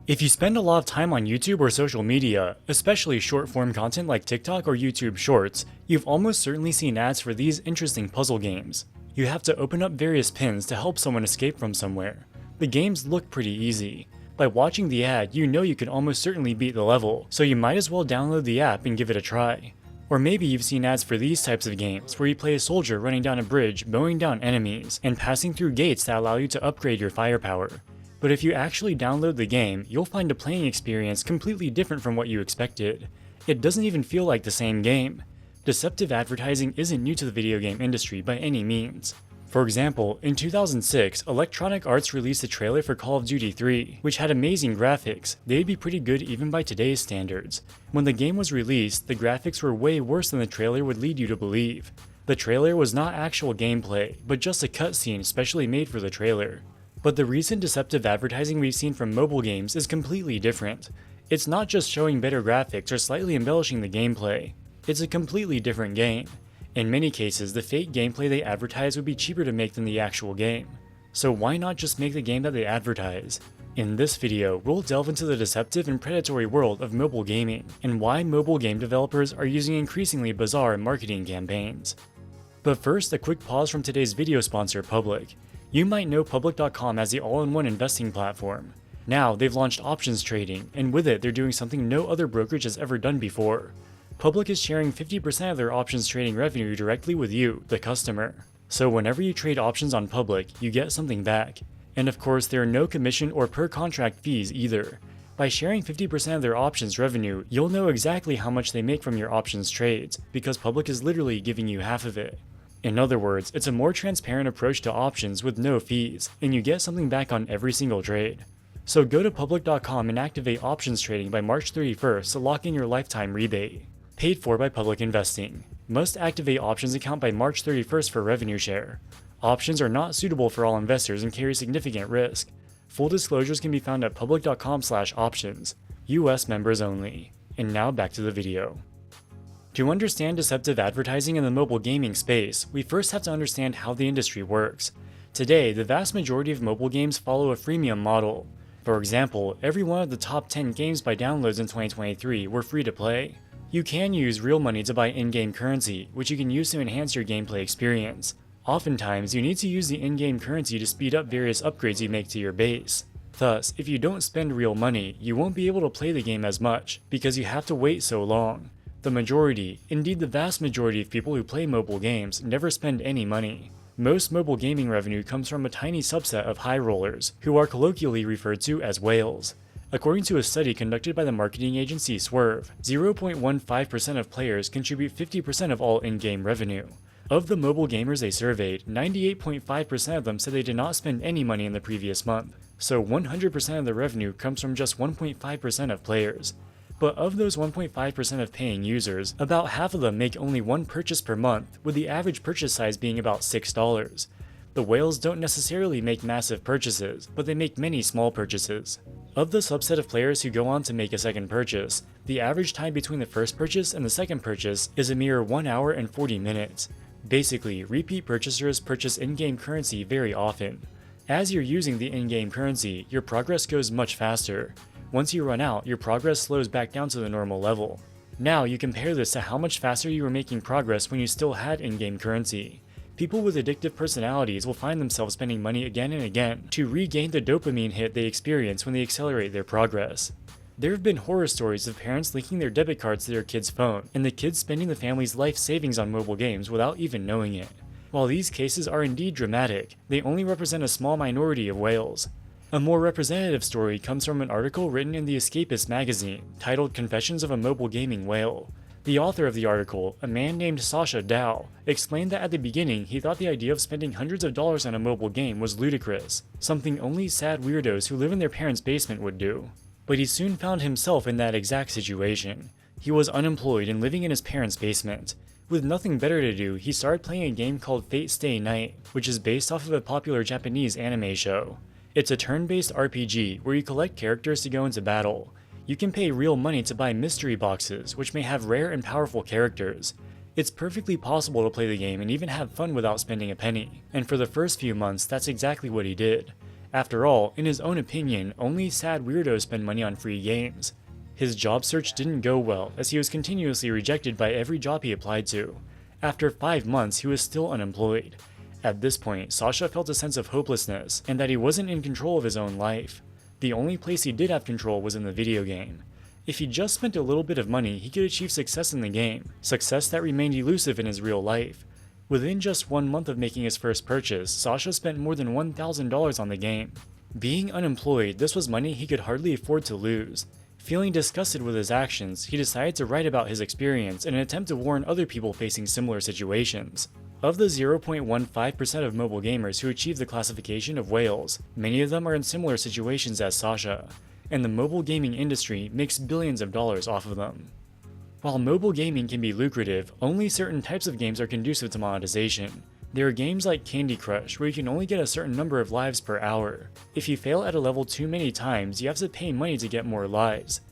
If you spend a lot of time on YouTube or social media, especially short-form content like TikTok or YouTube Shorts, you've almost certainly seen ads for these interesting puzzle games. You have to open up various pins to help someone escape from somewhere. The games look pretty easy. By watching the ad, you know you can almost certainly beat the level, so you might as well download the app and give it a try. Or maybe you've seen ads for these types of games, where you play a soldier running down a bridge, mowing down enemies, and passing through gates that allow you to upgrade your firepower. But if you actually download the game, you'll find a playing experience completely different from what you expected. It doesn't even feel like the same game. Deceptive advertising isn't new to the video game industry by any means. For example, in 2006, Electronic Arts released a trailer for Call of Duty 3, which had amazing graphics. They'd be pretty good even by today's standards. When the game was released, the graphics were way worse than the trailer would lead you to believe. The trailer was not actual gameplay, but just a cutscene specially made for the trailer. But the recent deceptive advertising we've seen from mobile games is completely different. It's not just showing better graphics or slightly embellishing the gameplay. It's a completely different game. In many cases, the fake gameplay they advertise would be cheaper to make than the actual game. So why not just make the game that they advertise? In this video, we'll delve into the deceptive and predatory world of mobile gaming, and why mobile game developers are using increasingly bizarre marketing campaigns. But first, a quick pause from today's video sponsor, Public. You might know Public.com as the all-in-one investing platform. Now, they've launched options trading, and with it, they're doing something no other brokerage has ever done before. Public is sharing 50% of their options trading revenue directly with you, the customer. So whenever you trade options on Public, you get something back. And of course, there are no commission or per contract fees either. By sharing 50% of their options revenue, you'll know exactly how much they make from your options trades, because Public is literally giving you half of it. In other words, it's a more transparent approach to options with no fees, and you get something back on every single trade. So go to Public.com and activate options trading by March 31st to lock in your lifetime rebate. Paid for by Public Investing. Must activate options account by March 31st for revenue share. Options are not suitable for all investors and carry significant risk. Full disclosures can be found at public.com/options. US members only. And now back to the video. To understand deceptive advertising in the mobile gaming space, we first have to understand how the industry works. Today, the vast majority of mobile games follow a freemium model. For example, every one of the top 10 games by downloads in 2023 were free to play. You can use real money to buy in-game currency, which you can use to enhance your gameplay experience. Oftentimes, you need to use the in-game currency to speed up various upgrades you make to your base. Thus, if you don't spend real money, you won't be able to play the game as much, because you have to wait so long. The majority, indeed the vast majority of people who play mobile games never spend any money. Most mobile gaming revenue comes from a tiny subset of high rollers, who are colloquially referred to as whales. According to a study conducted by the marketing agency Swerve, 0.15% of players contribute 50% of all in-game revenue. Of the mobile gamers they surveyed, 98.5% of them said they did not spend any money in the previous month, so 100% of the revenue comes from just 1.5% of players. But of those 1.5% of paying users, about half of them make only one purchase per month, with the average purchase size being about $6. The whales don't necessarily make massive purchases, but they make many small purchases. Of the subset of players who go on to make a second purchase, the average time between the first purchase and the second purchase is a mere 1 hour and 40 minutes. Basically, repeat purchasers purchase in-game currency very often. As you're using the in-game currency, your progress goes much faster. Once you run out, your progress slows back down to the normal level. Now you compare this to how much faster you were making progress when you still had in-game currency. People with addictive personalities will find themselves spending money again and again to regain the dopamine hit they experience when they accelerate their progress. There have been horror stories of parents linking their debit cards to their kid's phone, and the kids spending the family's life savings on mobile games without even knowing it. While these cases are indeed dramatic, they only represent a small minority of whales. A more representative story comes from an article written in The Escapist magazine, titled Confessions of a Mobile Gaming Whale. The author of the article, a man named Sasha Dow, explained that at the beginning he thought the idea of spending hundreds of dollars on a mobile game was ludicrous, something only sad weirdos who live in their parents' basement would do. But he soon found himself in that exact situation. He was unemployed and living in his parents' basement. With nothing better to do, he started playing a game called Fate Stay Night, which is based off of a popular Japanese anime show. It's a turn-based RPG where you collect characters to go into battle. You can pay real money to buy mystery boxes, which may have rare and powerful characters. It's perfectly possible to play the game and even have fun without spending a penny, and for the first few months, that's exactly what he did. After all, in his own opinion, only sad weirdos spend money on free games. His job search didn't go well, as he was continuously rejected by every job he applied to. After 5 months, he was still unemployed. At this point, Sasha felt a sense of hopelessness, and that he wasn't in control of his own life. The only place he did have control was in the video game. If he just spent a little bit of money, he could achieve success in the game, success that remained elusive in his real life. Within just 1 month of making his first purchase, Sasha spent more than $1,000 on the game. Being unemployed, this was money he could hardly afford to lose. Feeling disgusted with his actions, he decided to write about his experience in an attempt to warn other people facing similar situations. Of the 0.15% of mobile gamers who achieve the classification of whales, many of them are in similar situations as Sasha, and the mobile gaming industry makes billions of dollars off of them. While mobile gaming can be lucrative, only certain types of games are conducive to monetization. There are games like Candy Crush where you can only get a certain number of lives per hour. If you fail at a level too many times, you have to pay money to get more lives.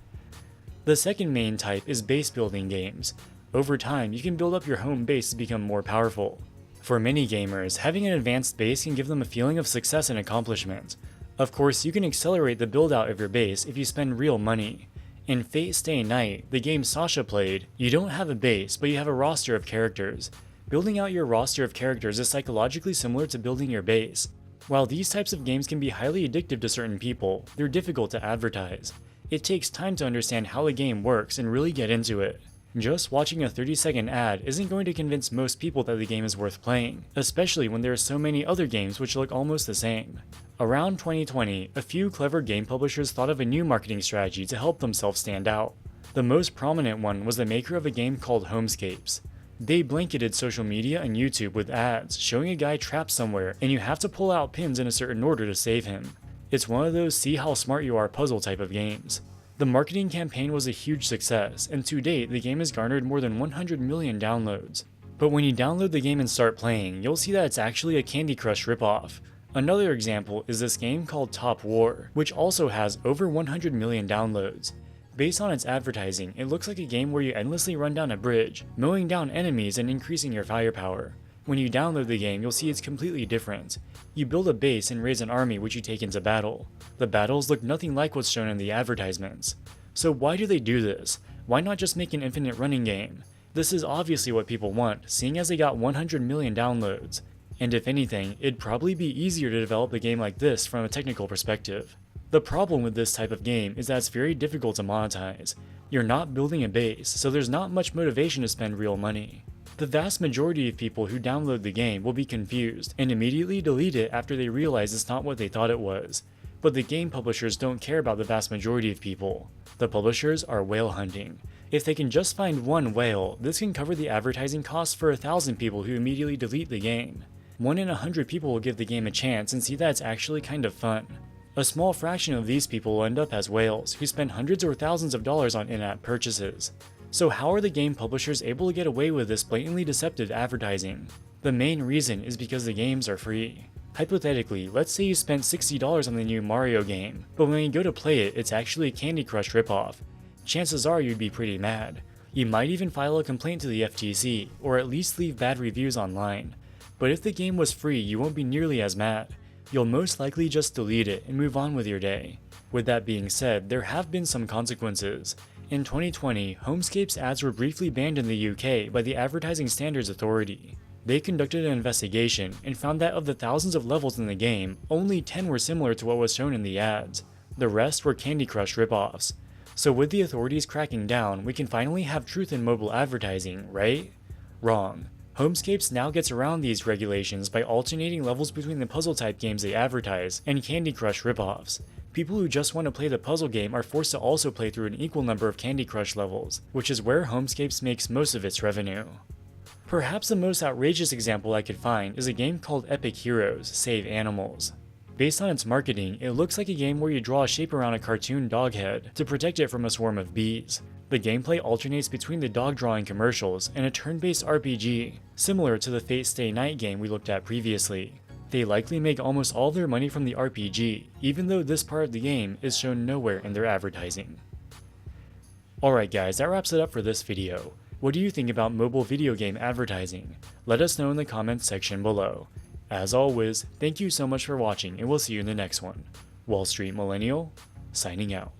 The second main type is base building games. Over time, you can build up your home base to become more powerful. For many gamers, having an advanced base can give them a feeling of success and accomplishment. Of course, you can accelerate the build out of your base if you spend real money. In Fate Stay Night, the game Sasha played, you don't have a base, but you have a roster of characters. Building out your roster of characters is psychologically similar to building your base. While these types of games can be highly addictive to certain people, they're difficult to advertise. It takes time to understand how the game works and really get into it. Just watching a 30-second ad isn't going to convince most people that the game is worth playing, especially when there are so many other games which look almost the same. Around 2020, a few clever game publishers thought of a new marketing strategy to help themselves stand out. The most prominent one was the maker of a game called Homescapes. They blanketed social media and YouTube with ads showing a guy trapped somewhere and you have to pull out pins in a certain order to save him. It's one of those see how smart you are puzzle type of games. The marketing campaign was a huge success, and to date the game has garnered more than 100 million downloads. But when you download the game and start playing, you'll see that it's actually a Candy Crush ripoff. Another example is this game called Top War, which also has over 100 million downloads. Based on its advertising, it looks like a game where you endlessly run down a bridge, mowing down enemies and increasing your firepower. When you download the game, you'll see it's completely different. You build a base and raise an army which you take into battle. The battles look nothing like what's shown in the advertisements. So why do they do this? Why not just make an infinite running game? This is obviously what people want, seeing as they got 100 million downloads. And if anything, it'd probably be easier to develop a game like this from a technical perspective. The problem with this type of game is that it's very difficult to monetize. You're not building a base, so there's not much motivation to spend real money. The vast majority of people who download the game will be confused and immediately delete it after they realize it's not what they thought it was. But the game publishers don't care about the vast majority of people. The publishers are whale hunting. If they can just find one whale, this can cover the advertising costs for 1,000 people who immediately delete the game. 1 in 100 people will give the game a chance and see that it's actually kind of fun. A small fraction of these people will end up as whales who spend hundreds or thousands of dollars on in-app purchases. So how are the game publishers able to get away with this blatantly deceptive advertising? The main reason is because the games are free. Hypothetically, let's say you spent $60 on the new Mario game, but when you go to play it, it's actually a Candy Crush ripoff. Chances are you'd be pretty mad. You might even file a complaint to the FTC, or at least leave bad reviews online. But if the game was free, you won't be nearly as mad. You'll most likely just delete it and move on with your day. With that being said, there have been some consequences. In 2020, Homescapes ads were briefly banned in the UK by the Advertising Standards Authority. They conducted an investigation and found that of the thousands of levels in the game, only 10 were similar to what was shown in the ads. The rest were Candy Crush ripoffs. So with the authorities cracking down, we can finally have truth in mobile advertising, right? Wrong. Homescapes now gets around these regulations by alternating levels between the puzzle type games they advertise and Candy Crush ripoffs. People who just want to play the puzzle game are forced to also play through an equal number of Candy Crush levels, which is where Homescapes makes most of its revenue. Perhaps the most outrageous example I could find is a game called Epic Heroes: Save Animals. Based on its marketing, it looks like a game where you draw a shape around a cartoon dog head to protect it from a swarm of bees. The gameplay alternates between the dog drawing commercials and a turn-based RPG, similar to the Fate Stay Night game we looked at previously. They likely make almost all their money from the RPG, even though this part of the game is shown nowhere in their advertising. Alright guys, that wraps it up for this video. What do you think about mobile video game advertising? Let us know in the comments section below. As always, thank you so much for watching and we'll see you in the next one. Wall Street Millennial, signing out.